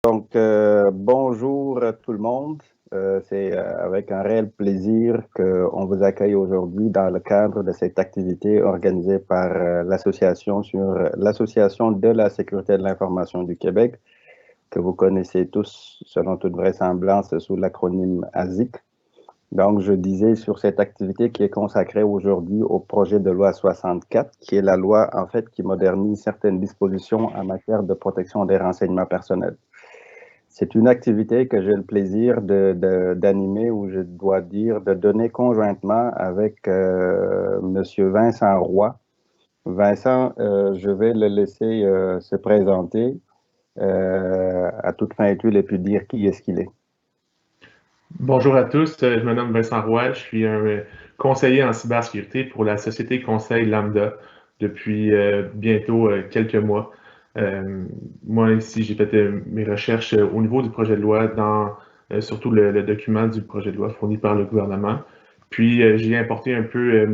Bonjour à tout le monde. C'est avec un réel plaisir qu'on vous accueille aujourd'hui dans le cadre de cette activité organisée par l'Association de la sécurité de l'information du Québec, que vous connaissez tous selon toute vraisemblance sous l'acronyme ASIC. Donc, je disais sur cette activité qui est consacrée aujourd'hui au projet de loi 64, qui est la loi en fait qui modernise certaines dispositions en matière de protection des renseignements personnels. C'est une activité que j'ai le plaisir d'animer ou je dois dire de donner conjointement avec Monsieur Vincent Roy. Vincent, je vais le laisser se présenter à toute fin utile et puis dire qui est-ce qu'il est. Bonjour à tous, je me nomme Vincent Roy, je suis un conseiller en cybersécurité pour la société Conseil Lambda depuis bientôt quelques mois. Moi ici, j'ai fait mes recherches au niveau du projet de loi dans surtout le document du projet de loi fourni par le gouvernement. Puis j'ai importé un peu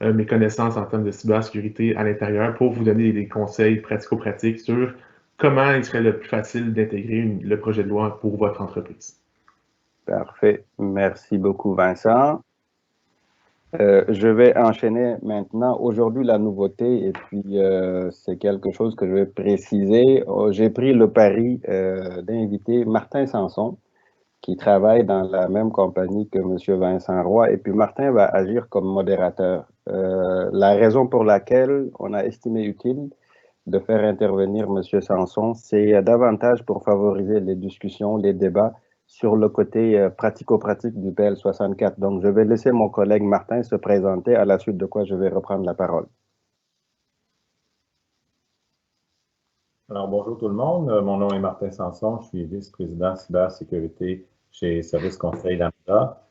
mes connaissances en termes de cybersécurité à l'intérieur pour vous donner des conseils pratico-pratiques sur comment il serait le plus facile d'intégrer le projet de loi pour votre entreprise. Parfait. Merci beaucoup, Vincent. Je vais enchaîner maintenant. Aujourd'hui, la nouveauté, et puis c'est quelque chose que je vais préciser. J'ai pris le pari d'inviter Martin Sanson, qui travaille dans la même compagnie que M. Vincent Roy. Et puis Martin va agir comme modérateur. La raison pour laquelle on a estimé utile de faire intervenir M. Sanson, c'est davantage pour favoriser les discussions, les débats sur le côté pratico-pratique du PL 64. Donc, je vais laisser mon collègue Martin se présenter, à la suite de quoi je vais reprendre la parole. Alors, bonjour tout le monde. Mon nom est Martin Sanson. Je suis vice-président cybersécurité chez Service Conseil Lambda.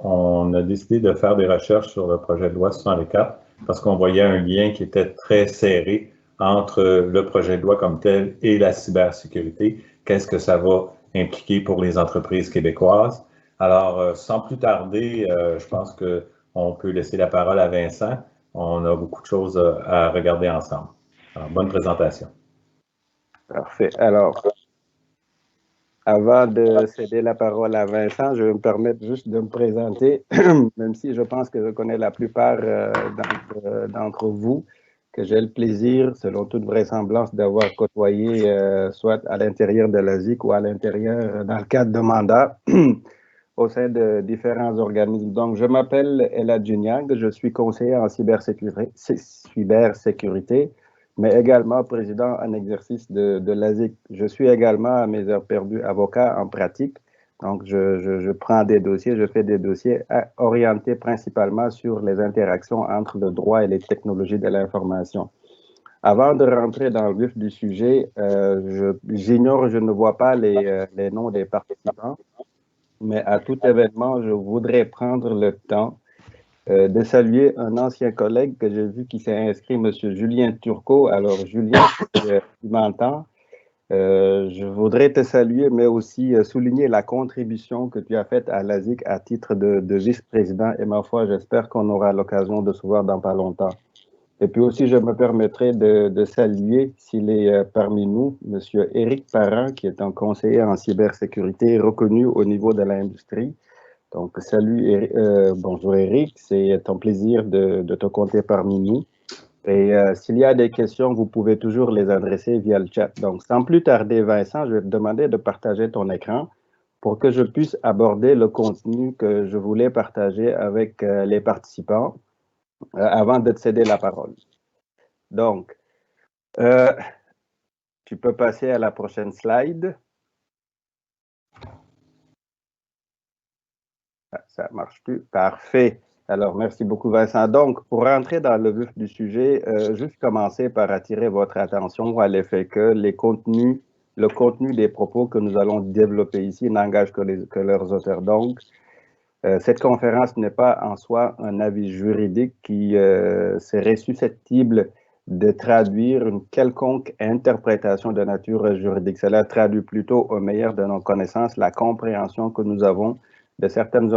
On a décidé de faire des recherches sur le projet de loi 64 parce qu'on voyait un lien qui était très serré entre le projet de loi comme tel et la cybersécurité. Qu'est-ce que ça va impliquer pour les entreprises québécoises? Alors, sans plus tarder, je pense qu'on peut laisser la parole à Vincent. On a beaucoup de choses à regarder ensemble. Alors, bonne présentation. Parfait. Alors, avant de céder la parole à Vincent, je vais me permettre juste de me présenter, même si je pense que je connais la plupart d'entre vous, que j'ai le plaisir, selon toute vraisemblance, d'avoir côtoyé soit à l'intérieur de l'ASIC ou à l'intérieur, dans le cadre de mandats, au sein de différents organismes. Donc, je m'appelle Ella Juniang, je suis conseiller en cybersécurité, mais également président en exercice de l'ASIC. Je suis également, à mes heures perdues, avocat en pratique. Donc, je prends des dossiers, je fais des dossiers orientés principalement sur les interactions entre le droit et les technologies de l'information. Avant de rentrer dans le vif du sujet, je ne vois pas les noms des participants, mais à tout événement, je voudrais prendre le temps de saluer un ancien collègue que j'ai vu qui s'est inscrit, M. Julien Turcot. Alors, Julien, si tu m'entends, je voudrais te saluer, mais aussi souligner la contribution que tu as faite à l'ASIC à titre de vice-président. Et ma foi, j'espère qu'on aura l'occasion de se voir dans pas longtemps. Et puis aussi, je me permettrai de saluer, s'il est parmi nous, M. Éric Parent, qui est un conseiller en cybersécurité reconnu au niveau de l'industrie. Donc, salut, bonjour Éric, c'est un plaisir de te compter parmi nous. Et s'il y a des questions, vous pouvez toujours les adresser via le chat. Donc, sans plus tarder, Vincent, je vais te demander de partager ton écran pour que je puisse aborder le contenu que je voulais partager avec les participants avant de te céder la parole. Donc, tu peux passer à la prochaine slide. Ça ne marche plus. Parfait. Alors, merci beaucoup, Vincent. Donc, pour rentrer dans le vif du sujet, juste commencer par attirer votre attention à l'effet que le contenu des propos que nous allons développer ici n'engage que leurs auteurs. Donc, cette conférence n'est pas en soi un avis juridique qui serait susceptible de traduire une quelconque interprétation de nature juridique. Cela traduit plutôt au meilleur de nos connaissances la compréhension que nous avons de certaines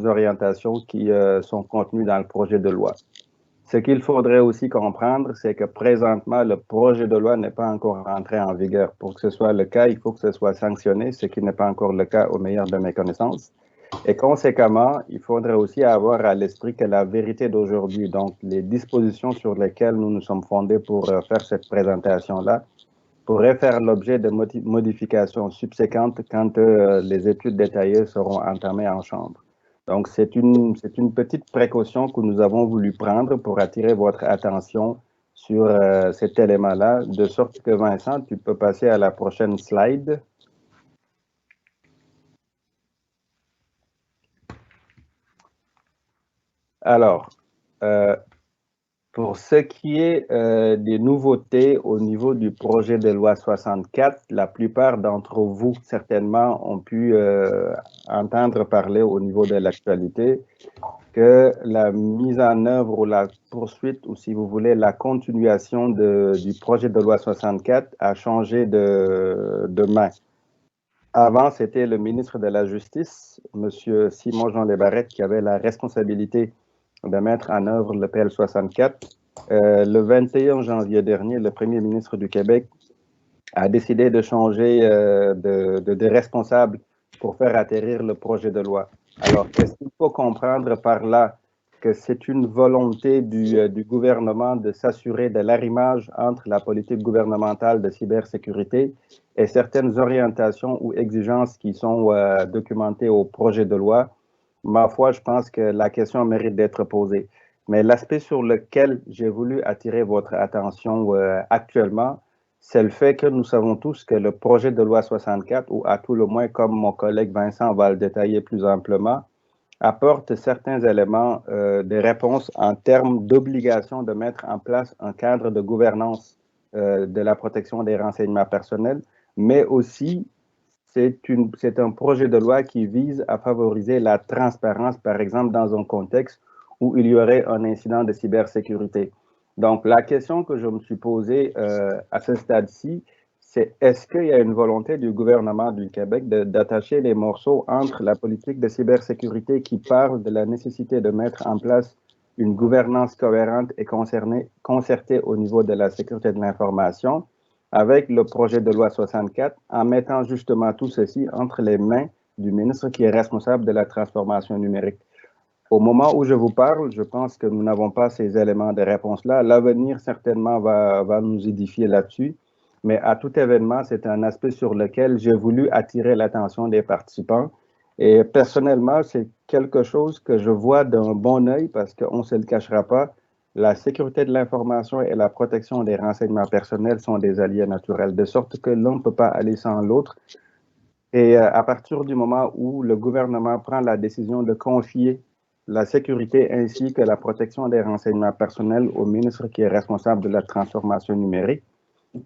orientations qui sont contenues dans le projet de loi. Ce qu'il faudrait aussi comprendre, c'est que présentement, le projet de loi n'est pas encore entré en vigueur. Pour que ce soit le cas, il faut que ce soit sanctionné, ce qui n'est pas encore le cas au meilleur de mes connaissances. Et conséquemment, il faudrait aussi avoir à l'esprit que la vérité d'aujourd'hui, donc les dispositions sur lesquelles nous nous sommes fondés pour faire cette présentation-là, pourraient faire l'objet de modifications subséquentes quand les études détaillées seront entamées en chambre. Donc, c'est une petite précaution que nous avons voulu prendre pour attirer votre attention sur cet élément-là, de sorte que Vincent, tu peux passer à la prochaine slide. Alors, pour ce qui est des nouveautés au niveau du projet de loi 64, la plupart d'entre vous, certainement, ont pu entendre parler au niveau de l'actualité que la mise en œuvre ou la poursuite, ou si vous voulez, la continuation du projet de loi 64 a changé de main. Avant, c'était le ministre de la Justice, M. Simon-Jean Lébarrette, qui avait la responsabilité de mettre en œuvre le PL 64. Le 21 janvier dernier, le premier ministre du Québec a décidé de changer de responsable pour faire atterrir le projet de loi. Alors, est-ce qu'il faut comprendre par là que c'est une volonté du gouvernement de s'assurer de l'arrimage entre la politique gouvernementale de cybersécurité et certaines orientations ou exigences qui sont documentées au projet de loi? Ma foi, je pense que la question mérite d'être posée. Mais l'aspect sur lequel j'ai voulu attirer votre attention actuellement, c'est le fait que nous savons tous que le projet de loi 64, ou à tout le moins, comme mon collègue Vincent va le détailler plus amplement, apporte certains éléments de réponse en termes d'obligation de mettre en place un cadre de gouvernance de la protection des renseignements personnels, mais aussi c'est un projet de loi qui vise à favoriser la transparence, par exemple, dans un contexte où il y aurait un incident de cybersécurité. Donc, la question que je me suis posée à ce stade-ci, c'est est-ce qu'il y a une volonté du gouvernement du Québec d'attacher les morceaux entre la politique de cybersécurité qui parle de la nécessité de mettre en place une gouvernance cohérente et concertée au niveau de la sécurité de l'information avec le projet de loi 64 en mettant justement tout ceci entre les mains du ministre qui est responsable de la transformation numérique. Au moment où je vous parle, je pense que nous n'avons pas ces éléments de réponse-là. L'avenir, certainement, va nous édifier là-dessus. Mais à tout événement, c'est un aspect sur lequel j'ai voulu attirer l'attention des participants. Et personnellement, c'est quelque chose que je vois d'un bon œil parce qu'on ne se le cachera pas. La sécurité de l'information et la protection des renseignements personnels sont des alliés naturels, de sorte que l'un ne peut pas aller sans l'autre. Et à partir du moment où le gouvernement prend la décision de confier la sécurité ainsi que la protection des renseignements personnels au ministre qui est responsable de la transformation numérique,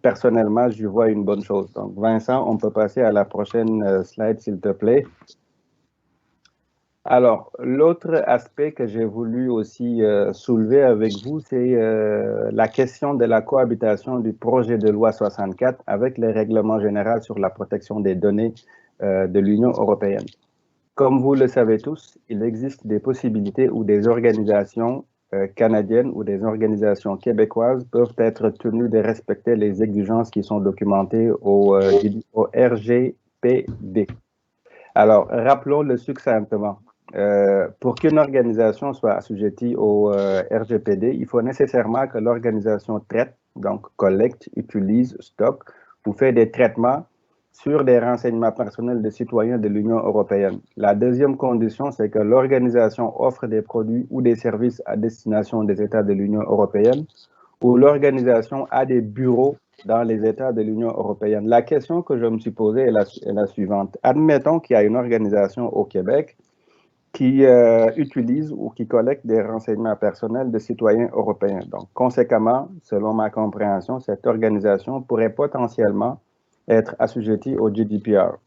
personnellement, je vois une bonne chose. Donc, Vincent, on peut passer à la prochaine slide, s'il te plaît. Alors, l'autre aspect que j'ai voulu aussi soulever avec vous, c'est la question de la cohabitation du projet de loi 64 avec le règlement général sur la protection des données de l'Union européenne. Comme vous le savez tous, il existe des possibilités où des organisations canadiennes ou des organisations québécoises peuvent être tenues de respecter les exigences qui sont documentées au RGPD. Alors, rappelons-le succinctement. Pour qu'une organisation soit assujettie au RGPD, il faut nécessairement que l'organisation traite, donc collecte, utilise, stocke ou fait des traitements sur des renseignements personnels de citoyens de l'Union européenne. La deuxième condition, c'est que l'organisation offre des produits ou des services à destination des États de l'Union européenne ou l'organisation a des bureaux dans les États de l'Union européenne. La question que je me suis posée est la suivante. Admettons qu'il y a une organisation au Québec qui utilise ou qui collecte des renseignements personnels de citoyens européens. Donc, conséquemment, selon ma compréhension, cette organisation pourrait potentiellement être assujettie au GDPR.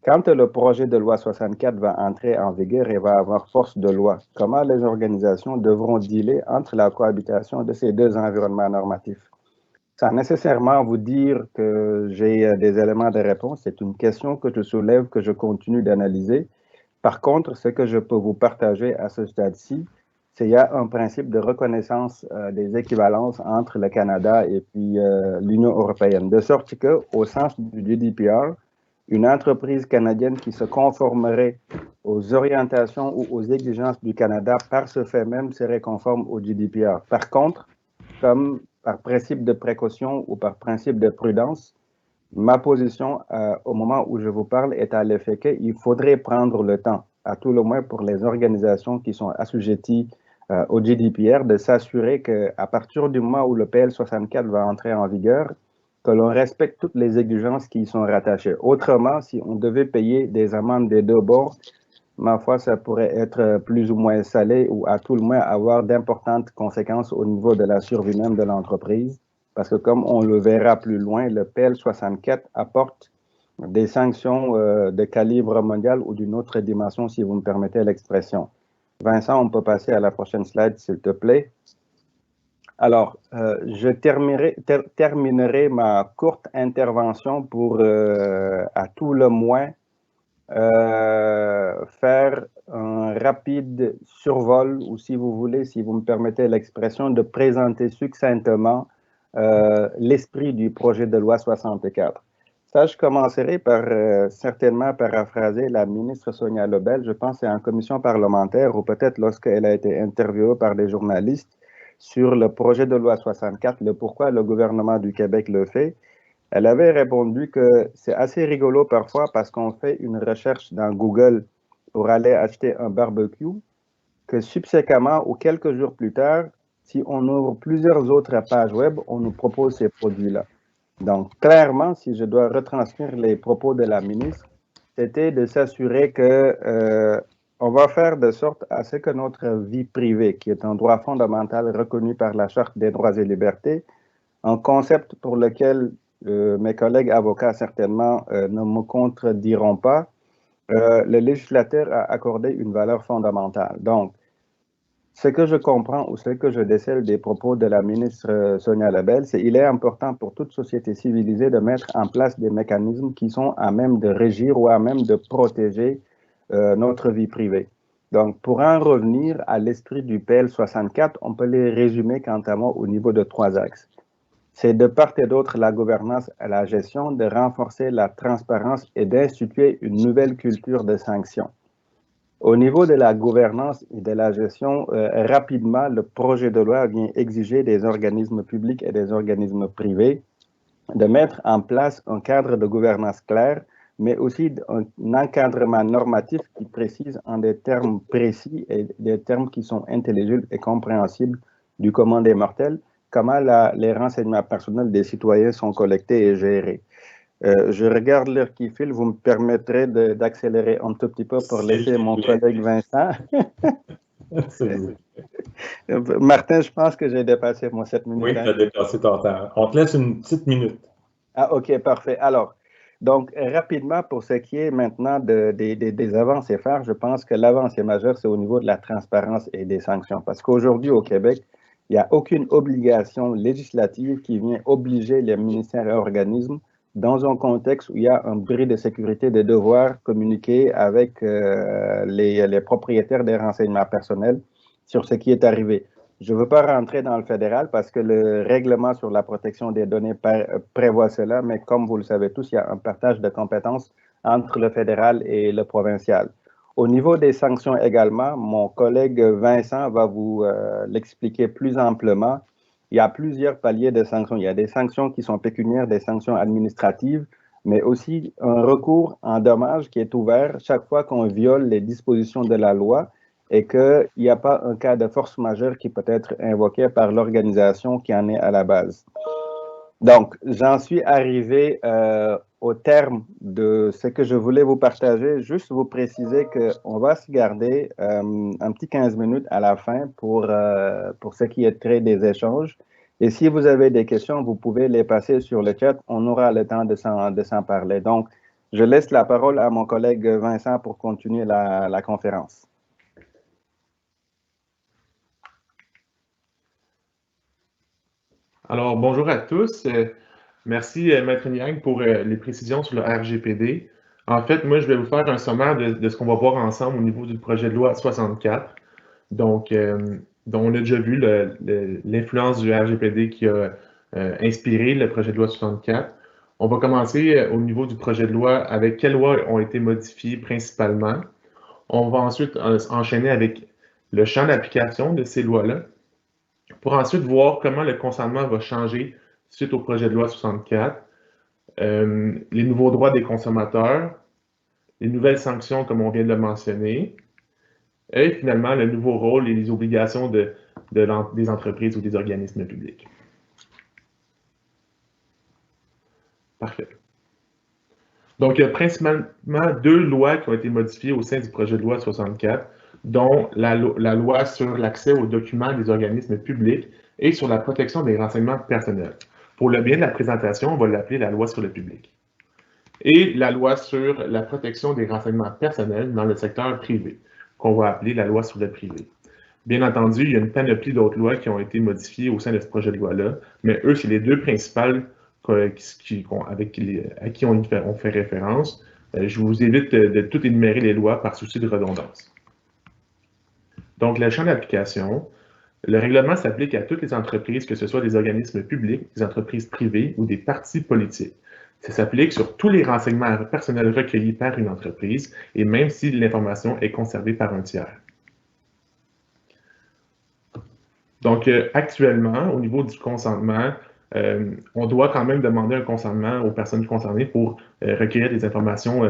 Quand le projet de loi 64 va entrer en vigueur et va avoir force de loi, comment les organisations devront dealer entre la cohabitation de ces deux environnements normatifs? Sans nécessairement vous dire que j'ai des éléments de réponse, c'est une question que je soulève, que je continue d'analyser. Par contre, ce que je peux vous partager à ce stade-ci, il y a un principe de reconnaissance des équivalences entre le Canada et puis l'Union européenne, de sorte que, au sens du GDPR, une entreprise canadienne qui se conformerait aux orientations ou aux exigences du Canada par ce fait même serait conforme au GDPR. Par contre, comme par principe de précaution ou par principe de prudence, ma position au moment où je vous parle est à l'effet qu'il faudrait prendre le temps, à tout le moins pour les organisations qui sont assujetties au GDPR, de s'assurer qu'à partir du moment où le PL 64 va entrer en vigueur, que l'on respecte toutes les exigences qui y sont rattachées. Autrement, si on devait payer des amendes des deux bords, ma foi, ça pourrait être plus ou moins salé ou à tout le moins avoir d'importantes conséquences au niveau de la survie même de l'entreprise. Parce que comme on le verra plus loin, le PL 64 apporte des sanctions de calibre mondial ou d'une autre dimension, si vous me permettez l'expression. Vincent, on peut passer à la prochaine slide, s'il te plaît. Alors, je terminerai ma courte intervention pour, à tout le moins, faire un rapide survol, ou si vous voulez, si vous me permettez l'expression, de présenter succinctement l'esprit du projet de loi 64. Ça, je commencerai par certainement paraphraser la ministre Sonia Lebel, je pense, c'est en commission parlementaire, ou peut-être lorsqu'elle a été interviewée par des journalistes, sur le projet de loi 64, le pourquoi le gouvernement du Québec le fait. Elle avait répondu que c'est assez rigolo parfois parce qu'on fait une recherche dans Google pour aller acheter un barbecue, que subséquemment ou quelques jours plus tard, si on ouvre plusieurs autres pages web, on nous propose ces produits-là. Donc, clairement, si je dois retranscrire les propos de la ministre, c'était de s'assurer que on va faire de sorte à ce que notre vie privée, qui est un droit fondamental reconnu par la Charte des droits et libertés, un concept pour lequel mes collègues avocats certainement ne me contrediront pas, le législateur a accordé une valeur fondamentale. Donc, ce que je comprends ou ce que je décèle des propos de la ministre Sonia Lebel, c'est qu'il est important pour toute société civilisée de mettre en place des mécanismes qui sont à même de régir ou à même de protéger notre vie privée. Donc, pour en revenir à l'esprit du PL 64, on peut les résumer quant à moi au niveau de 3 axes. C'est de part et d'autre la gouvernance et la gestion, de renforcer la transparence et d'instituer une nouvelle culture de sanctions. Au niveau de la gouvernance et de la gestion, rapidement, le projet de loi vient exiger des organismes publics et des organismes privés de mettre en place un cadre de gouvernance clair, mais aussi un encadrement normatif qui précise en des termes précis et des termes qui sont intelligibles et compréhensibles du commun des mortels, comment les renseignements personnels des citoyens sont collectés et gérés. Je regarde l'heure qui file, vous me permettrez d'accélérer un tout petit peu pour laisser mon collègue Vincent. Martin, je pense que j'ai dépassé mon 7 minutes. Oui, tu as dépassé ton temps. On te laisse une petite minute. Ah, OK, parfait. Alors, donc, rapidement, pour ce qui est maintenant des avancées phares, je pense que l'avancée majeure, c'est au niveau de la transparence et des sanctions. Parce qu'aujourd'hui, au Québec, il n'y a aucune obligation législative qui vient obliger les ministères et organismes dans un contexte où il y a un bris de sécurité de devoir communiquer avec les propriétaires des renseignements personnels sur ce qui est arrivé. Je ne veux pas rentrer dans le fédéral parce que le règlement sur la protection des données prévoit cela, mais comme vous le savez tous, il y a un partage de compétences entre le fédéral et le provincial. Au niveau des sanctions également, mon collègue Vincent va vous l'expliquer plus amplement. Il y a plusieurs paliers de sanctions. Il y a des sanctions qui sont pécuniaires, des sanctions administratives, mais aussi un recours en dommages qui est ouvert chaque fois qu'on viole les dispositions de la loi et qu'il n'y a pas un cas de force majeure qui peut être invoqué par l'organisation qui en est à la base. Donc, j'en suis arrivé au terme de ce que je voulais vous partager. Juste vous préciser qu'on va se garder un petit 15 minutes à la fin pour ce qui est trait des échanges. Et si vous avez des questions, vous pouvez les passer sur le chat. On aura le temps de s'en parler. Donc, je laisse la parole à mon collègue Vincent pour continuer la conférence. Alors, bonjour à tous. Merci, Maître Niang, pour les précisions sur le RGPD. En fait, moi, je vais vous faire un sommaire de ce qu'on va voir ensemble au niveau du projet de loi 64. Donc, dont on a déjà vu l'influence du RGPD qui a inspiré le projet de loi 64. On va commencer au niveau du projet de loi avec quelles lois ont été modifiées principalement. On va ensuite enchaîner avec le champ d'application de ces lois-là, pour ensuite voir comment le consentement va changer suite au projet de loi 64, les nouveaux droits des consommateurs, les nouvelles sanctions comme on vient de le mentionner, et finalement le nouveau rôle et les obligations des entreprises ou des organismes publics. Parfait. Donc, il y a principalement 2 lois qui ont été modifiées au sein du projet de loi 64, dont la loi sur l'accès aux documents des organismes publics et sur la protection des renseignements personnels. Pour le bien de la présentation, on va l'appeler la loi sur le public. Et la loi sur la protection des renseignements personnels dans le secteur privé, qu'on va appeler la loi sur le privé. Bien entendu, il y a une panoplie d'autres lois qui ont été modifiées au sein de ce projet de loi-là, mais eux, c'est les 2 principales à qui on fait référence. Je vous évite de tout énumérer les lois par souci de redondance. Donc, le champ d'application, le règlement s'applique à toutes les entreprises, que ce soit des organismes publics, des entreprises privées ou des partis politiques. Ça s'applique sur tous les renseignements personnels recueillis par une entreprise, et même si l'information est conservée par un tiers. Donc, actuellement, au niveau du consentement, on doit quand même demander un consentement aux personnes concernées pour recueillir des informations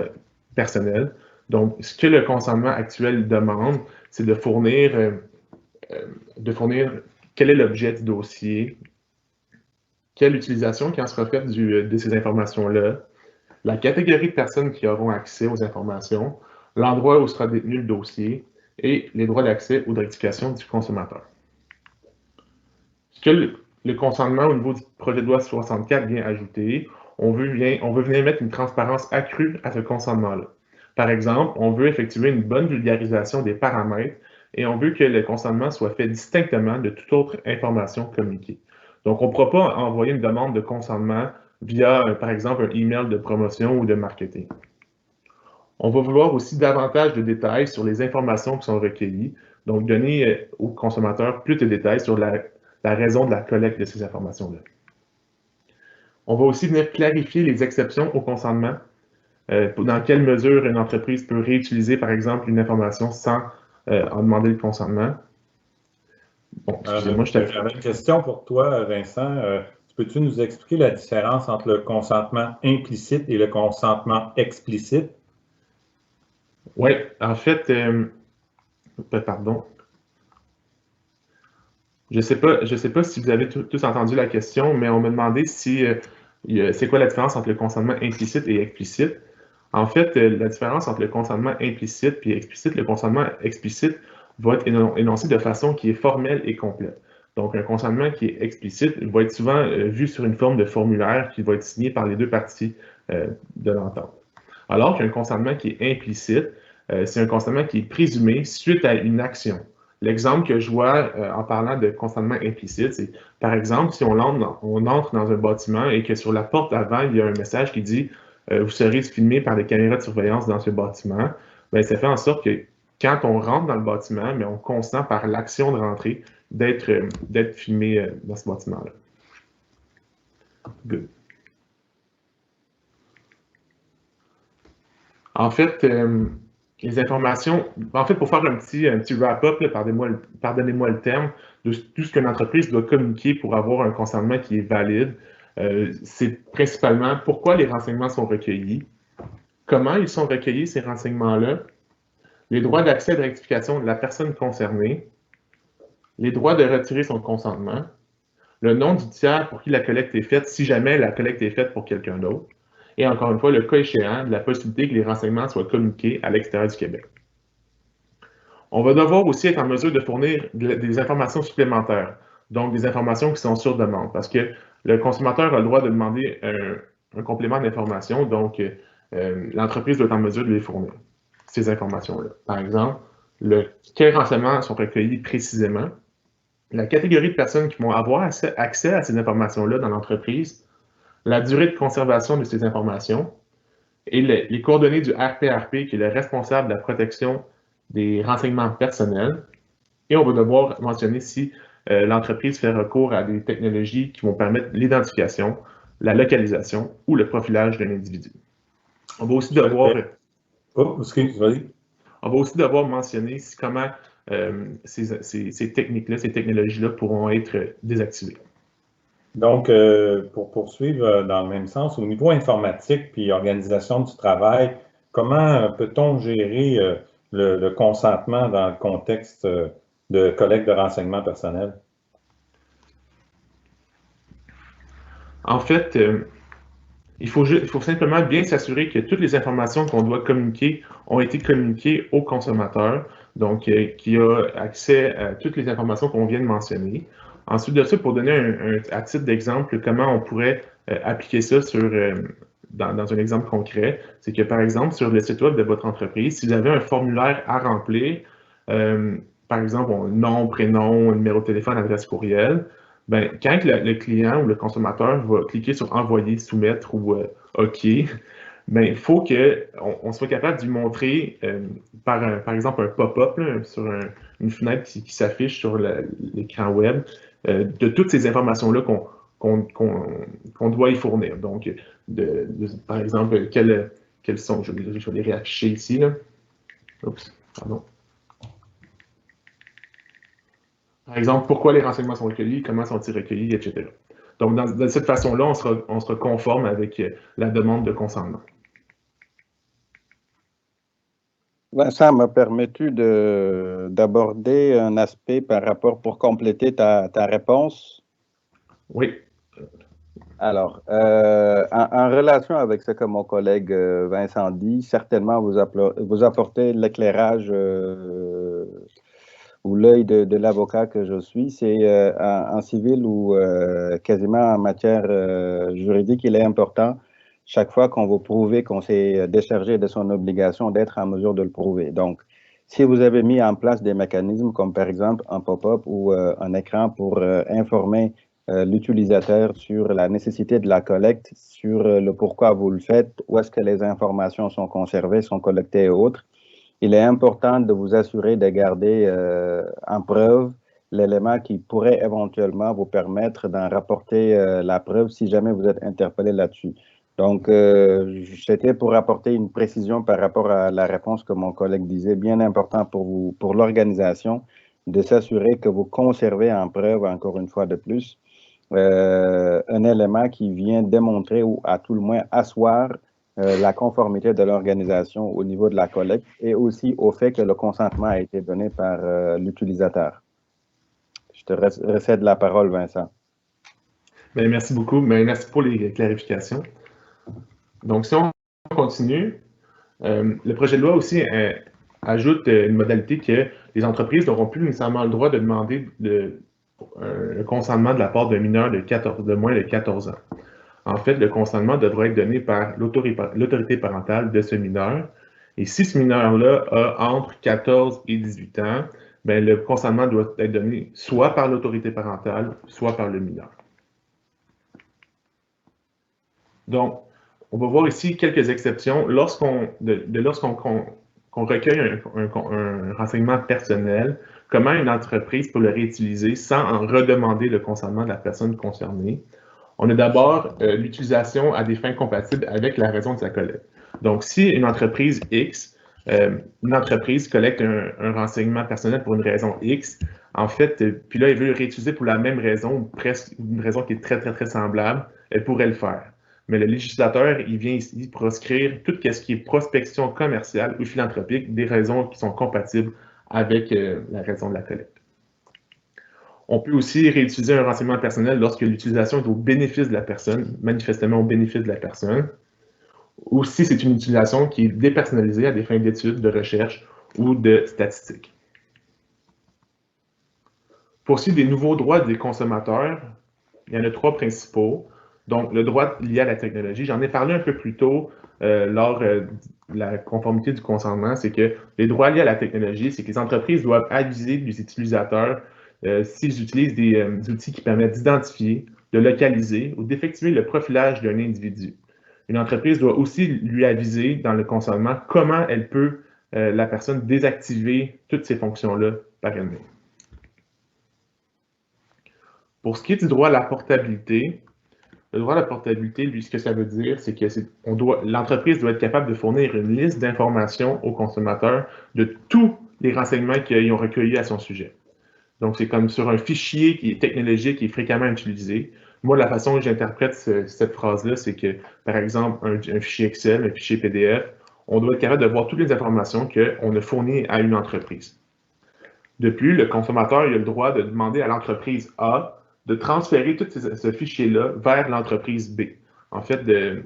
personnelles. Donc, ce que le consentement actuel demande, c'est de fournir quel est l'objet du dossier, quelle utilisation qui en sera faite de ces informations-là, la catégorie de personnes qui auront accès aux informations, l'endroit où sera détenu le dossier et les droits d'accès ou de rectification du consommateur. Ce que le consentement au niveau du projet de loi 64 vient ajouter, on veut venir mettre une transparence accrue à ce consentement-là. Par exemple, on veut effectuer une bonne vulgarisation des paramètres et on veut que le consentement soit fait distinctement de toute autre information communiquée. Donc, on ne pourra pas envoyer une demande de consentement via, par exemple, un email de promotion ou de marketing. On va vouloir aussi davantage de détails sur les informations qui sont recueillies, donc donner aux consommateurs plus de détails sur la raison de la collecte de ces informations-là. On va aussi venir clarifier les exceptions au consentement, dans quelle mesure une entreprise peut réutiliser, par exemple, une information sans en demander le consentement. Bon, excusez-moi, j'avais une question pour toi, Vincent. Peux-tu nous expliquer la différence entre le consentement implicite et le consentement explicite? Oui, en fait, pardon. Je ne sais pas si vous avez tous entendu la question, mais on m'a demandé si c'est quoi la différence entre le consentement implicite et explicite. En fait, la différence entre le consentement implicite et explicite, le consentement explicite va être énoncé de façon qui est formelle et complète. Donc, un consentement qui est explicite va être souvent vu sur une forme de formulaire qui va être signé par les 2 parties de l'entente. Alors qu'un consentement qui est implicite, c'est un consentement qui est présumé suite à une action. L'exemple que je vois en parlant de consentement implicite, c'est par exemple, si on entre dans un bâtiment et que sur la porte avant, il y a un message qui dit vous serez filmé par des caméras de surveillance dans ce bâtiment, bien, ça fait en sorte que quand on rentre dans le bâtiment, bien, on consent par l'action de rentrer d'être filmé dans ce bâtiment-là. Good. En fait, les informations, en fait, pour faire un petit wrap-up, pardonnez-moi le terme, de tout ce qu'une entreprise doit communiquer pour avoir un consentement qui est valide, c'est principalement pourquoi les renseignements sont recueillis, comment ils sont recueillis, ces renseignements-là, les droits d'accès et de rectification de la personne concernée, les droits de retirer son consentement, le nom du tiers pour qui la collecte est faite, si jamais la collecte est faite pour quelqu'un d'autre, et encore une fois, le cas échéant de la possibilité que les renseignements soient communiqués à l'extérieur du Québec. On va devoir aussi être en mesure de fournir des informations supplémentaires, donc des informations qui sont sur demande, parce que le consommateur a le droit de demander un complément d'information, donc l'entreprise doit être en mesure de les fournir, ces informations-là. Par exemple, quels renseignements sont recueillis précisément, la catégorie de personnes qui vont avoir accès à ces informations-là dans l'entreprise, la durée de conservation de ces informations et les coordonnées du RPRP, qui est le responsable de la protection des renseignements personnels, Et on va devoir mentionner si l'entreprise fait recours à des technologies qui vont permettre l'identification, la localisation ou le profilage d'un individu. On va aussi devoir... On va aussi devoir mentionner comment ces techniques-là, ces technologies-là pourront être désactivées. Donc, pour poursuivre dans le même sens, au niveau informatique puis organisation du travail, comment peut-on gérer le consentement dans le contexte de collecte de renseignements personnels? En fait, il faut simplement bien s'assurer que toutes les informations qu'on doit communiquer ont été communiquées au consommateur, donc qui a accès à toutes les informations qu'on vient de mentionner. Ensuite de ça, pour donner à titre d'exemple comment on pourrait appliquer ça dans un exemple concret, c'est que par exemple, sur le site web de votre entreprise, si vous avez un formulaire à remplir, par exemple, nom, prénom, numéro de téléphone, adresse courriel, ben, quand le client ou le consommateur va cliquer sur Envoyer, Soumettre ou OK, ben, il faut qu'on soit capable de lui montrer, par exemple, un pop-up sur une fenêtre qui s'affiche sur l'écran web de toutes ces informations-là qu'on doit y fournir. Donc, par exemple, quelles sont, je vais les réafficher ici. Là. Oups, pardon. Par exemple, pourquoi les renseignements sont recueillis, comment sont-ils recueillis, etc. Donc, de cette façon-là, on sera conforme avec la demande de consentement. Vincent, me permets-tu d'aborder un aspect par rapport pour compléter ta réponse? Oui. Alors, en relation avec ce que mon collègue Vincent dit, certainement vous apportez l'éclairage ou l'œil de l'avocat que je suis. C'est en civil ou quasiment en matière juridique, il est important chaque fois qu'on veut prouver qu'on s'est déchargé de son obligation d'être en mesure de le prouver. Donc, si vous avez mis en place des mécanismes comme par exemple un pop-up ou un écran pour informer l'utilisateur sur la nécessité de la collecte, sur le pourquoi vous le faites, où est-ce que les informations sont conservées, sont collectées et autres, il est important de vous assurer de garder en preuve l'élément qui pourrait éventuellement vous permettre d'en rapporter la preuve si jamais vous êtes interpellé là-dessus. Donc, c'était pour apporter une précision par rapport à la réponse que mon collègue disait, bien important pour vous, pour l'organisation, de s'assurer que vous conservez en preuve, encore une fois de plus, un élément qui vient démontrer ou à tout le moins asseoir la conformité de l'organisation au niveau de la collecte et aussi au fait que le consentement a été donné par l'utilisateur. Je te recède la parole, Vincent. Bien, merci beaucoup. Bien, merci pour les clarifications. Donc, si on continue, le projet de loi aussi ajoute une modalité que les entreprises n'auront plus nécessairement le droit de demander un consentement de la part d'un mineur de moins de 14 ans. En fait, le consentement devra être donné par l'autorité parentale de ce mineur. Et si ce mineur-là a entre 14 et 18 ans, bien, le consentement doit être donné soit par l'autorité parentale, soit par le mineur. Donc, on va voir ici quelques exceptions. Lorsqu'on recueille un renseignement personnel, comment une entreprise peut le réutiliser sans en redemander le consentement de la personne concernée. On a d'abord l'utilisation à des fins compatibles avec la raison de sa collecte. Donc, si une entreprise X, collecte un renseignement personnel pour une raison X, en fait, puis là, elle veut le réutiliser pour la même raison, ou presque une raison qui est très, très, très semblable, elle pourrait le faire. Mais le législateur, il vient ici proscrire tout ce qui est prospection commerciale ou philanthropique, des raisons qui sont compatibles avec la raison de la collecte. On peut aussi réutiliser un renseignement personnel lorsque l'utilisation est au bénéfice de la personne, manifestement au bénéfice de la personne, ou si c'est une utilisation qui est dépersonnalisée à des fins d'études, de recherche ou de statistiques. Pour ce qui est des nouveaux droits des consommateurs, il y en a 3 principaux. Donc, le droit lié à la technologie, j'en ai parlé un peu plus tôt lors de la conformité du consentement, c'est que les droits liés à la technologie, c'est que les entreprises doivent aviser les utilisateurs s'ils utilisent des outils qui permettent d'identifier, de localiser ou d'effectuer le profilage d'un individu. Une entreprise doit aussi lui aviser dans le consentement comment elle peut, la personne, désactiver toutes ces fonctions-là par elle-même. Pour ce qui est du droit à la portabilité, le droit à la portabilité, lui, ce que ça veut dire, c'est que l'entreprise doit être capable de fournir une liste d'informations aux consommateurs de tous les renseignements qu'ils ont recueillis à son sujet. Donc, c'est comme sur un fichier qui est technologique, qui est fréquemment utilisé. Moi, la façon que j'interprète cette phrase-là, c'est que, par exemple, un fichier Excel, un fichier PDF, on doit être capable de voir toutes les informations qu'on a fournies à une entreprise. De plus, le consommateur il a le droit de demander à l'entreprise A de transférer tout ce fichier-là vers l'entreprise B. En fait,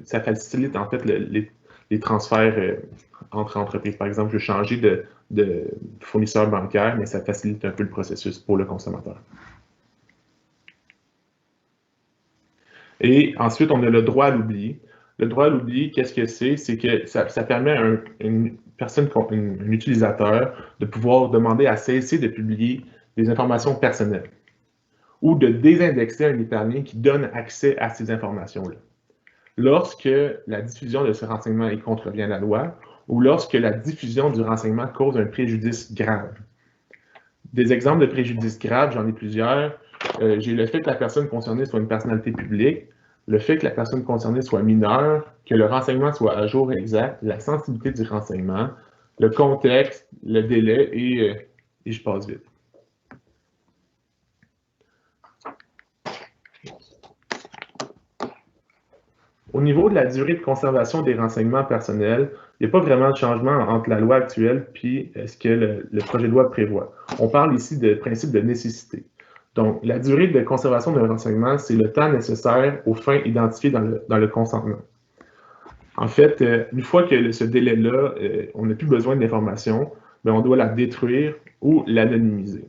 ça facilite en fait les transferts entre entreprises. Par exemple, je veux changer de fournisseur bancaire, mais ça facilite un peu le processus pour le consommateur. Et ensuite, on a le droit à l'oubli. Le droit à l'oubli, qu'est-ce que c'est? C'est que ça permet à une personne, un utilisateur, de pouvoir demander à cesser de publier des informations personnelles ou de désindexer un épargnant qui donne accès à ces informations-là. Lorsque la diffusion de ce renseignement contrevient à la loi ou lorsque la diffusion du renseignement cause un préjudice grave. Des exemples de préjudice grave, j'en ai plusieurs. J'ai le fait que la personne concernée soit une personnalité publique, le fait que la personne concernée soit mineure, que le renseignement soit à jour exact, la sensibilité du renseignement, le contexte, le délai et je passe vite. Au niveau de la durée de conservation des renseignements personnels, il n'y a pas vraiment de changement entre la loi actuelle et ce que le projet de loi prévoit. On parle ici de principe de nécessité. Donc, la durée de conservation d'un renseignement, c'est le temps nécessaire aux fins identifiées dans le consentement. En fait, une fois que ce délai-là, on n'a plus besoin d'informations, on doit la détruire ou l'anonymiser.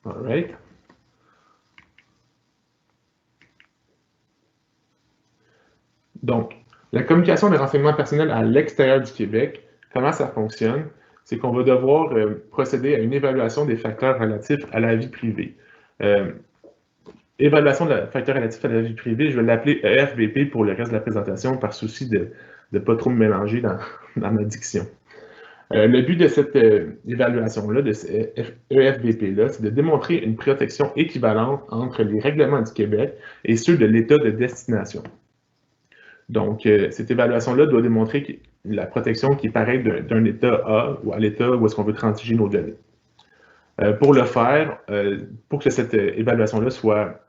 All right. Donc, la communication des renseignements personnels à l'extérieur du Québec, comment ça fonctionne? C'est qu'on va devoir procéder à une évaluation des facteurs relatifs à la vie privée. Évaluation de facteurs relatifs à la vie privée, je vais l'appeler EFVP pour le reste de la présentation par souci de ne pas trop me mélanger dans ma diction. Le but de cette évaluation-là, de ce EFVP-là, c'est de démontrer une protection équivalente entre les règlements du Québec et ceux de l'État de destination. Donc, cette évaluation-là doit démontrer la protection qui est pareille d'un État A ou à l'État où est-ce qu'on veut transiger nos données. Pour le faire, pour que cette évaluation-là soit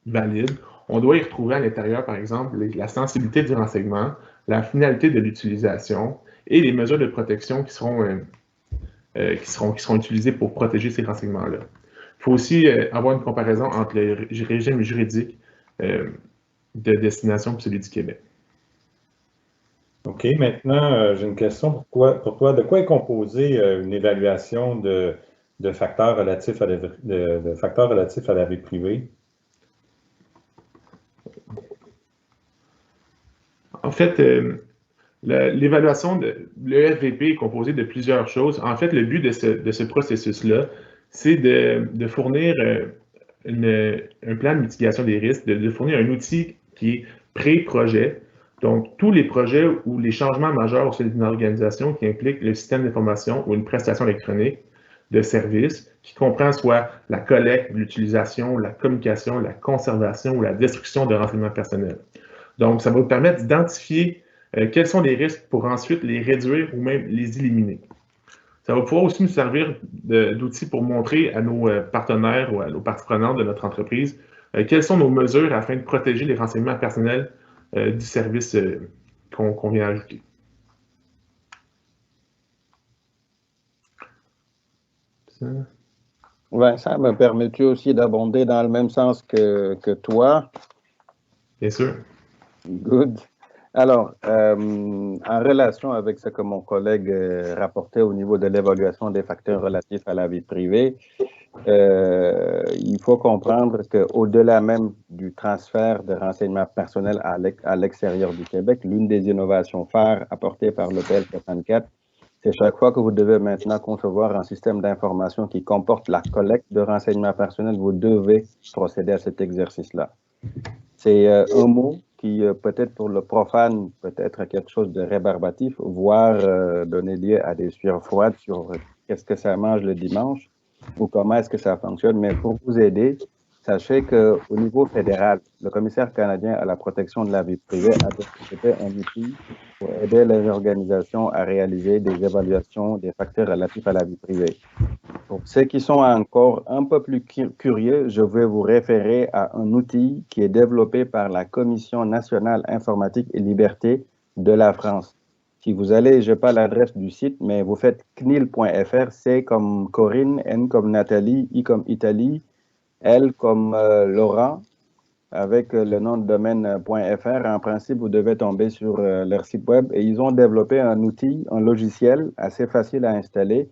valide, on doit y retrouver à l'intérieur, par exemple, la sensibilité du renseignement, la finalité de l'utilisation et les mesures de protection qui seront utilisées pour protéger ces renseignements-là. Il faut aussi avoir une comparaison entre le régime juridique de destination et celui du Québec. OK, maintenant, j'ai une question pour toi. De quoi est composée une évaluation de facteurs relatifs à la vie privée? En fait, l'évaluation de l'EFVP est composée de plusieurs choses. En fait, le but de ce processus-là, c'est de fournir un plan de mitigation des risques, de fournir un outil qui est pré-projet. Donc, tous les projets ou les changements majeurs au sein d'une organisation qui impliquent le système d'information ou une prestation électronique de service qui comprend soit la collecte, l'utilisation, la communication, la conservation ou la destruction de renseignements personnels. Donc, ça va vous permettre d'identifier quels sont les risques pour ensuite les réduire ou même les éliminer. Ça va pouvoir aussi nous servir d'outil pour montrer à nos partenaires ou à nos parties prenantes de notre entreprise quelles sont nos mesures afin de protéger les renseignements personnels du service qu'on vient ajouter. Vincent, me permets-tu aussi d'abonder dans le même sens que toi? Bien sûr. Good. Alors, en relation avec ce que mon collègue rapportait au niveau de l'évaluation des facteurs relatifs à la vie privée, il faut comprendre qu'au-delà même du transfert de renseignements personnels à l'extérieur du Québec, l'une des innovations phares apportées par le PL 64, c'est chaque fois que vous devez maintenant concevoir un système d'information qui comporte la collecte de renseignements personnels, vous devez procéder à cet exercice-là. C'est un mot qui, peut-être pour le profane, peut être quelque chose de rébarbatif, voire donner lieu à des sueurs froides sur qu'est-ce que ça mange le dimanche ou comment est-ce que ça fonctionne. Mais pour vous aider, sachez qu'au niveau fédéral, le commissaire canadien à la protection de la vie privée a développé un outil pour aider les organisations à réaliser des évaluations des facteurs relatifs à la vie privée. Pour ceux qui sont encore un peu plus curieux, je vais vous référer à un outil qui est développé par la Commission nationale informatique et liberté de la France. Si vous allez, je n'ai pas l'adresse du site, mais vous faites cnil.fr, C comme Corinne, N comme Nathalie, I comme Italie, L comme Laurent, avec le nom de domaine.fr. En principe, vous devez tomber sur leur site web et ils ont développé un outil, un logiciel assez facile à installer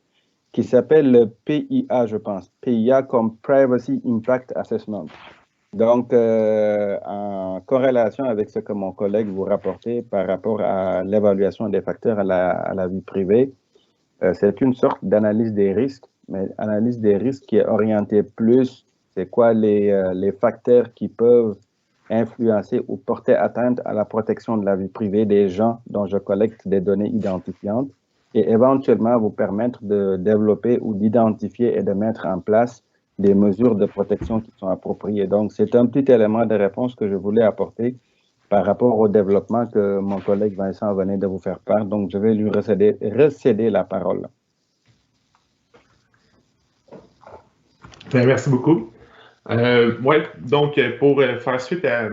qui s'appelle le PIA, je pense. PIA comme Privacy Impact Assessment. Donc, en corrélation avec ce que mon collègue vous rapportait par rapport à l'évaluation des facteurs à la vie privée, c'est une sorte d'analyse des risques, mais analyse des risques qui est orientée plus, c'est quoi les facteurs qui peuvent influencer ou porter atteinte à la protection de la vie privée des gens dont je collecte des données identifiantes et éventuellement vous permettre de développer ou d'identifier et de mettre en place des mesures de protection qui sont appropriées. Donc, c'est un petit élément de réponse que je voulais apporter par rapport au développement que mon collègue Vincent venait de vous faire part. Donc, je vais lui recéder la parole. Bien, merci beaucoup. Oui, donc pour faire suite à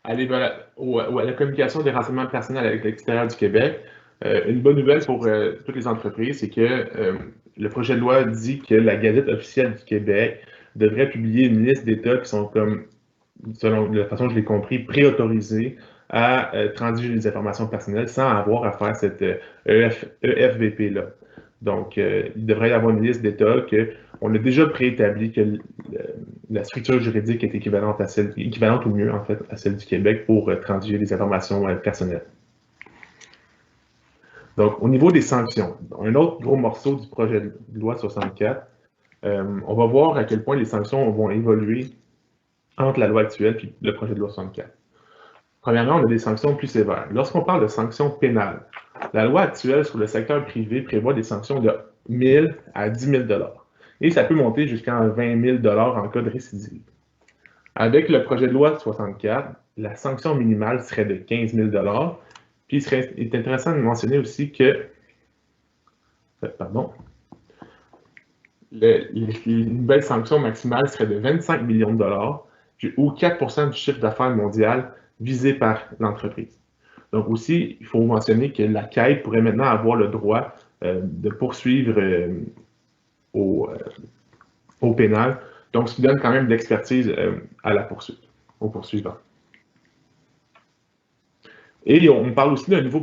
la communication des renseignements personnels avec l'extérieur du Québec, une bonne nouvelle pour toutes les entreprises, c'est que le projet de loi dit que la Gazette officielle du Québec devrait publier une liste d'États qui sont comme, selon la façon que je l'ai compris, préautorisés à transiger les informations personnelles sans avoir à faire cette EFVP-là. Donc, il devrait y avoir une liste d'États qu'on a déjà préétabli que la structure juridique est équivalente ou mieux, en fait, à celle du Québec pour transiger les informations personnelles. Donc, au niveau des sanctions, un autre gros morceau du projet de loi 64, on va voir à quel point les sanctions vont évoluer entre la loi actuelle et le projet de loi 64. Premièrement, on a des sanctions plus sévères. Lorsqu'on parle de sanctions pénales, la loi actuelle sur le secteur privé prévoit des sanctions de 1 000 à 10 000 $. Et ça peut monter jusqu'à 20 000 $ en cas de récidive. Avec le projet de loi 64, la sanction minimale serait de 15 000 $. Puis il est intéressant de mentionner aussi que, une nouvelle sanction maximale serait de 25 millions de dollars ou 4 % du chiffre d'affaires mondial visé par l'entreprise. Donc aussi, il faut mentionner que la CAI pourrait maintenant avoir le droit de poursuivre au pénal, donc ce qui donne quand même de l'expertise à la poursuite, au poursuivant. Et on parle aussi d'un nouveau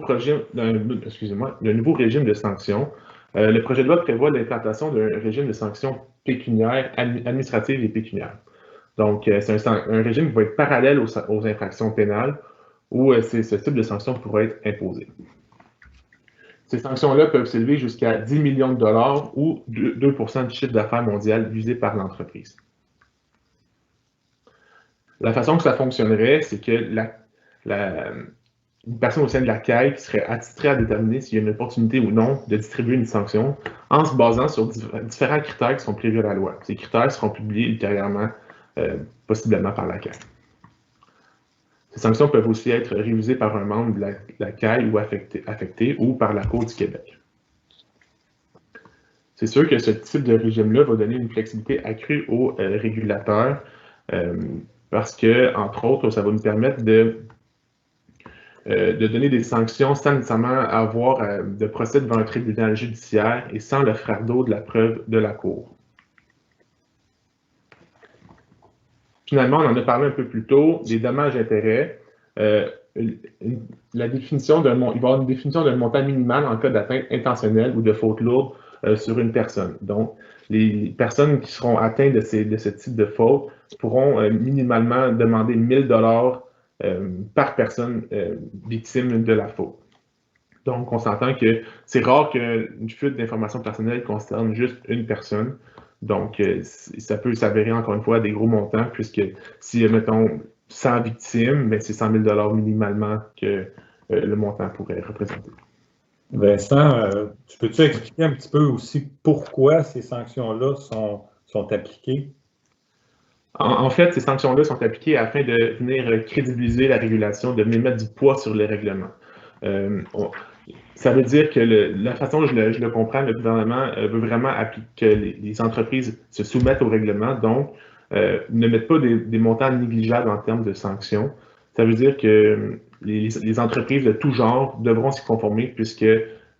nouveau régime de sanctions. Le projet de loi prévoit l'implantation d'un régime de sanctions pécuniaires, administratives et pécuniaires. Donc, c'est un régime qui va être parallèle aux infractions pénales où ce type de sanctions pourrait être imposé. Ces sanctions-là peuvent s'élever jusqu'à 10 millions de dollars ou 2 % du chiffre d'affaires mondial visé par l'entreprise. La façon que ça fonctionnerait, c'est que une personne au sein de la CAI qui serait attitrée à déterminer s'il y a une opportunité ou non de distribuer une sanction en se basant sur différents critères qui sont prévus à la loi. Ces critères seront publiés ultérieurement, possiblement par la CAI. Ces sanctions peuvent aussi être révisées par un membre de la CAI ou affecté ou par la Cour du Québec. C'est sûr que ce type de régime-là va donner une flexibilité accrue aux régulateurs parce que, entre autres, ça va nous permettre de donner des sanctions sans nécessairement avoir de procès devant un tribunal judiciaire et sans le fardeau de la preuve de la Cour. Finalement, on en a parlé un peu plus tôt, des dommages-intérêts. Il va y avoir une définition d'un montant minimal en cas d'atteinte intentionnelle ou de faute lourde sur une personne. Donc, les personnes qui seront atteintes de ce type de faute pourront minimalement demander 1 000 $ par personne victime de la faute. Donc, on s'entend que c'est rare qu'une fuite d'informations personnelles concerne juste une personne. Donc, ça peut s'avérer encore une fois des gros montants, puisque si, mettons, 100 victimes, c'est 100 000 $ minimalement que le montant pourrait représenter. Vincent, tu peux-tu expliquer un petit peu aussi pourquoi ces sanctions-là sont appliquées? En fait, ces sanctions-là sont appliquées afin de venir crédibiliser la régulation, de venir mettre du poids sur les règlements. Ça veut dire que la façon dont je le comprends, le gouvernement veut vraiment que les entreprises se soumettent au règlement, donc ne mettent pas des montants négligeables en termes de sanctions. Ça veut dire que les entreprises de tout genre devront s'y conformer puisque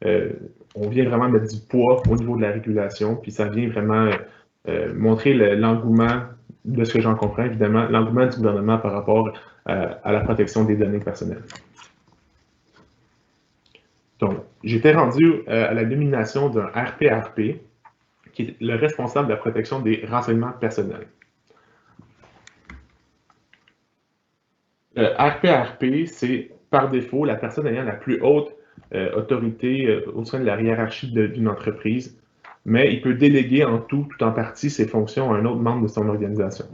on vient vraiment mettre du poids au niveau de la régulation, puis ça vient vraiment montrer l'engouement, de ce que j'en comprends évidemment, l'engouement du gouvernement par rapport à la protection des données personnelles. Donc, j'étais rendu à la nomination d'un RPRP, qui est le responsable de la protection des renseignements personnels. Le RPRP, c'est par défaut la personne ayant la plus haute autorité au sein de la hiérarchie d'une entreprise, mais il peut déléguer en tout en partie ses fonctions à un autre membre de son organisation.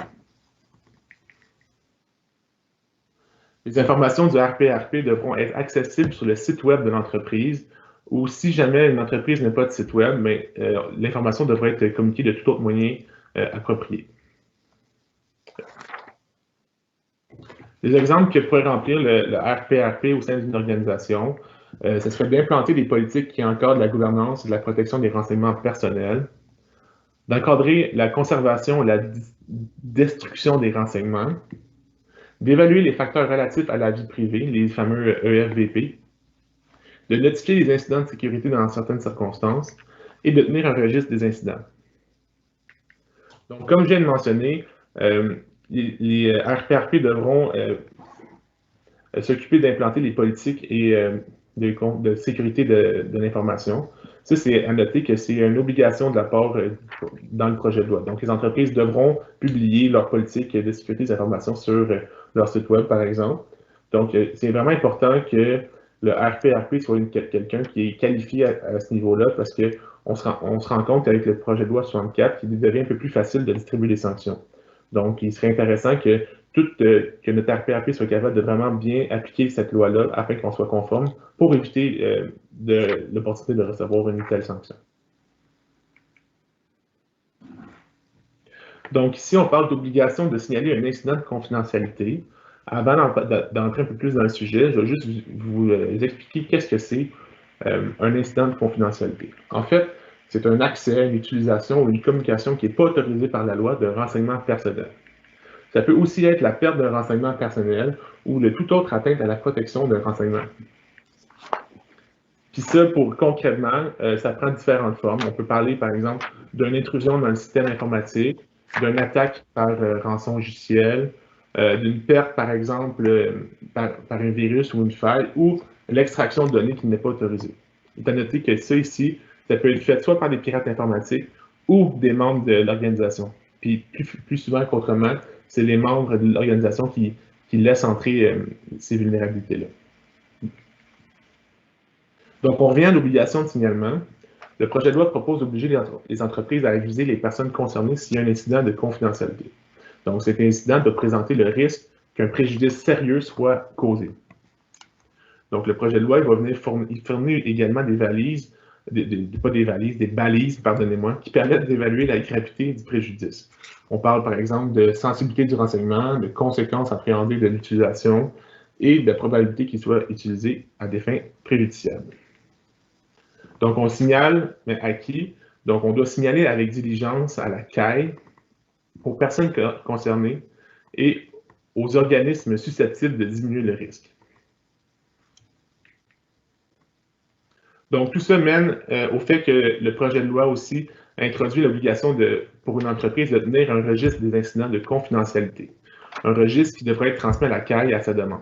Les informations du RPRP devront être accessibles sur le site web de l'entreprise, ou si jamais une entreprise n'a pas de site web, mais l'information devrait être communiquée de tout autre moyen approprié. Les exemples que pourrait remplir le RPRP au sein d'une organisation, ce serait d'implanter des politiques qui encadrent la gouvernance et la protection des renseignements personnels, d'encadrer la conservation et la destruction des renseignements, d'évaluer les facteurs relatifs à la vie privée, les fameux EFVP, de notifier les incidents de sécurité dans certaines circonstances et de tenir un registre des incidents. Donc, comme je viens de mentionner, les RPRP devront s'occuper d'implanter les politiques et de sécurité de l'information. Ça, c'est à noter que c'est une obligation de la part dans le projet de loi. Donc, les entreprises devront publier leur politique de sécurité des informations sur leur site web, par exemple. Donc, c'est vraiment important que le RPRP soit quelqu'un qui est qualifié à ce niveau-là parce qu'on se rend compte qu'avec le projet de loi 64, il devient un peu plus facile de distribuer les sanctions. Donc, il serait intéressant que que notre RPRP soit capable de vraiment bien appliquer cette loi-là afin qu'on soit conforme pour éviter l'opportunité de recevoir une telle sanction. Donc, ici, on parle d'obligation de signaler un incident de confidentialité. Avant d'entrer un peu plus dans le sujet, je vais juste vous expliquer qu'est-ce que c'est un incident de confidentialité. En fait, c'est un accès, une utilisation ou une communication qui n'est pas autorisée par la loi de renseignements personnels. Ça peut aussi être la perte d'un renseignement personnel ou de toute autre atteinte à la protection d'un renseignement. Puis ça, concrètement, ça prend différentes formes. On peut parler, par exemple, d'une intrusion dans le système informatique, d'une attaque par rançon logiciel, d'une perte, par exemple, par un virus ou une faille, ou l'extraction de données qui n'est pas autorisée. Il est à noter que ça ici, ça peut être fait soit par des pirates informatiques ou des membres de l'organisation. Puis plus souvent qu'autrement, c'est les membres de l'organisation qui laissent entrer ces vulnérabilités-là. Donc, on revient à l'obligation de signalement. Le projet de loi propose d'obliger les entreprises à aviser les personnes concernées s'il y a un incident de confidentialité. Donc, cet incident doit présenter le risque qu'un préjudice sérieux soit causé. Donc, le projet de loi il va venir fournir également des balises, pardonnez-moi, qui permettent d'évaluer la gravité du préjudice. On parle par exemple de sensibilité du renseignement, de conséquences appréhendées de l'utilisation et de probabilité qu'il soit utilisé à des fins préjudiciables. Donc, on signale, mais à qui? Donc, on doit signaler avec diligence à la CAI, aux personnes concernées et aux organismes susceptibles de diminuer le risque. Donc, tout ça mène au fait que le projet de loi aussi introduit l'obligation pour une entreprise de tenir un registre des incidents de confidentialité, un registre qui devrait être transmis à la CAI à sa demande.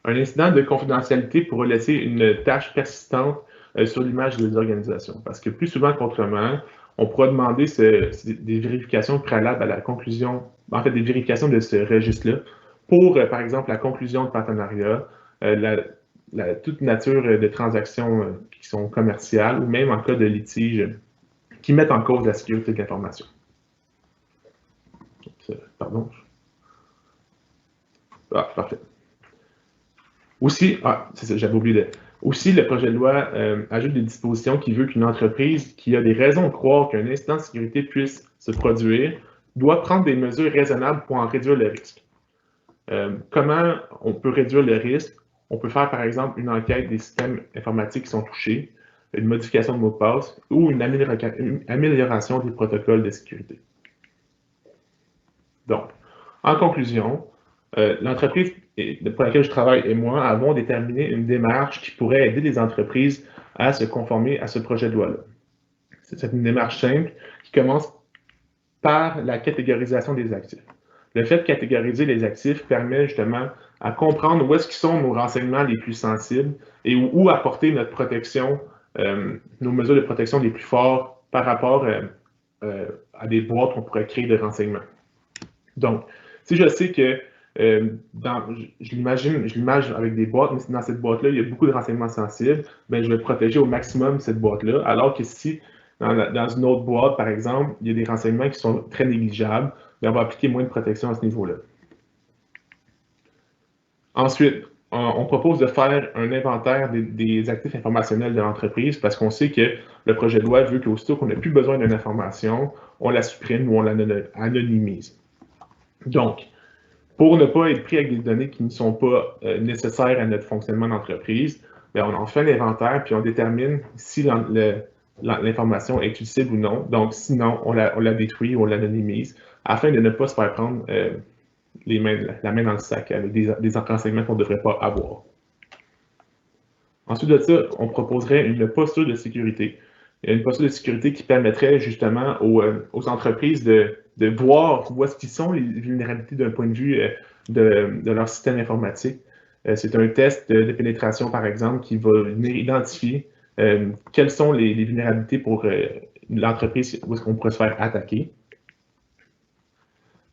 Un incident de confidentialité pourra laisser une tâche persistante sur l'image des organisations, parce que plus souvent qu'autrement, on pourra demander des vérifications préalables à la conclusion, en fait des vérifications de ce registre-là, pour par exemple la conclusion de partenariat, toute nature de transactions qui sont commerciales ou même en cas de litige qui mettent en cause la sécurité de l'information. Pardon. Ah, parfait. Aussi, c'est ça, j'avais oublié Aussi, le projet de loi ajoute des dispositions qui veulent qu'une entreprise qui a des raisons de croire qu'un incident de sécurité puisse se produire doit prendre des mesures raisonnables pour en réduire le risque. Comment on peut réduire le risque? On peut faire, par exemple, une enquête des systèmes informatiques qui sont touchés, une modification de mot de passe ou une amélioration des protocoles de sécurité. Donc, en conclusion, l'entreprise pour laquelle je travaille et moi avons déterminé une démarche qui pourrait aider les entreprises à se conformer à ce projet de loi-là. C'est une démarche simple qui commence par la catégorisation des actifs. Le fait de catégoriser les actifs permet justement à comprendre où est-ce qu'ils sont nos renseignements les plus sensibles et où apporter notre protection, nos mesures de protection les plus fortes par rapport à des boîtes qu'on pourrait créer de renseignements. Donc, si je sais que je l'imagine avec des boîtes, mais dans cette boîte-là, il y a beaucoup de renseignements sensibles, bien, je vais protéger au maximum cette boîte-là, alors que si dans une autre boîte, par exemple, il y a des renseignements qui sont très négligeables, bien, on va appliquer moins de protection à ce niveau-là. Ensuite, on propose de faire un inventaire des actifs informationnels de l'entreprise parce qu'on sait que le projet de loi veut qu'aussitôt qu'on n'a plus besoin d'une information, on la supprime ou on l'anonymise. Donc, pour ne pas être pris avec des données qui ne sont pas nécessaires à notre fonctionnement d'entreprise, on en fait l'inventaire puis on détermine si l'information est utilisable ou non. Donc, sinon, on la détruit ou on l'anonymise afin de ne pas se faire prendre la main dans le sac avec des renseignements qu'on ne devrait pas avoir. Ensuite de ça, on proposerait une posture de sécurité. Une posture de sécurité qui permettrait justement aux entreprises de voir où est-ce qu'ils sont les vulnérabilités d'un point de vue de leur système informatique. C'est un test de pénétration, par exemple, qui va venir identifier quelles sont les vulnérabilités pour l'entreprise où est-ce qu'on pourrait se faire attaquer.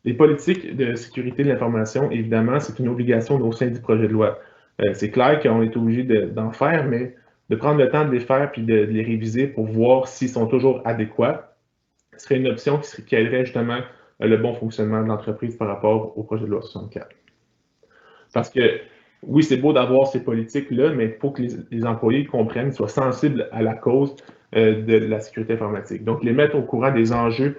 Les politiques de sécurité de l'information, évidemment, c'est une obligation au sein du projet de loi. C'est clair qu'on est obligé d'en faire, mais de prendre le temps de les faire puis de les réviser pour voir s'ils sont toujours adéquats, ce serait une option qui aiderait justement le bon fonctionnement de l'entreprise par rapport au projet de loi 64. Parce que, oui, c'est beau d'avoir ces politiques-là, mais il faut que les employés comprennent, soient sensibles à la cause de la sécurité informatique. Donc, les mettre au courant des enjeux,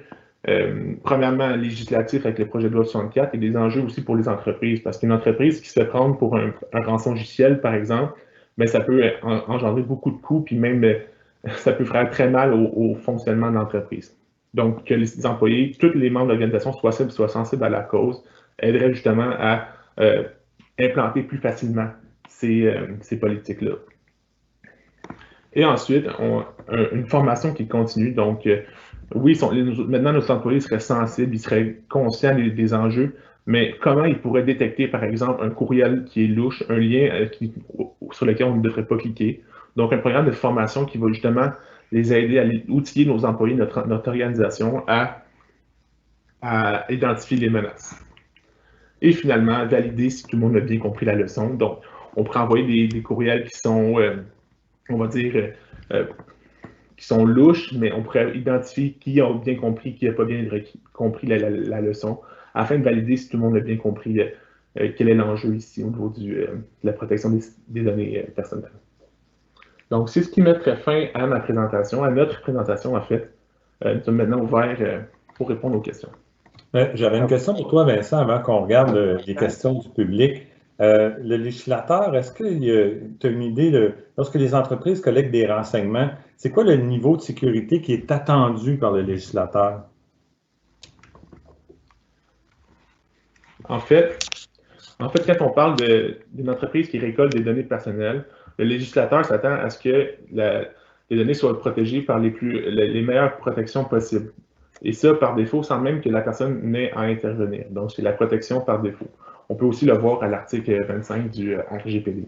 premièrement législatifs avec le projet de loi 64 et des enjeux aussi pour les entreprises. Parce qu'une entreprise qui se fait prendre pour un rançon-logiciel, par exemple, bien, ça peut engendrer beaucoup de coûts, puis même ça peut faire très mal au fonctionnement de l'entreprise. Donc, que les employés, tous les membres de l'organisation soient sensibles à la cause, aiderait justement à implanter plus facilement ces politiques-là. Et ensuite, une formation qui continue. Donc, oui, maintenant, nos employés seraient sensibles, ils seraient conscients des enjeux, mais comment ils pourraient détecter, par exemple, un courriel qui est louche, un lien sur lequel on ne devrait pas cliquer. Donc, un programme de formation qui va justement les aider à outiller nos employés, notre organisation, à identifier les menaces. Et finalement, valider si tout le monde a bien compris la leçon. Donc, on pourrait envoyer des courriels qui sont, on va dire, qui sont louches, mais on pourrait identifier qui a bien compris, qui n'a pas bien compris la leçon, afin de valider si tout le monde a bien compris quel est l'enjeu ici au niveau de la protection des données personnelles. Donc, c'est ce qui mettrait fin à ma présentation, à notre présentation, en fait. Nous sommes maintenant ouverts pour répondre aux questions. J'avais une question pour toi, Vincent, avant qu'on regarde les questions du public. Le législateur, est-ce que tu as une idée lorsque les entreprises collectent des renseignements, c'est quoi le niveau de sécurité qui est attendu par le législateur? En fait, quand on parle d'une entreprise qui récolte des données personnelles, le législateur s'attend à ce que les données soient protégées par les meilleures protections possibles. Et ça, par défaut, sans même que la personne n'ait à intervenir. Donc, c'est la protection par défaut. On peut aussi le voir à l'article 25 du RGPD.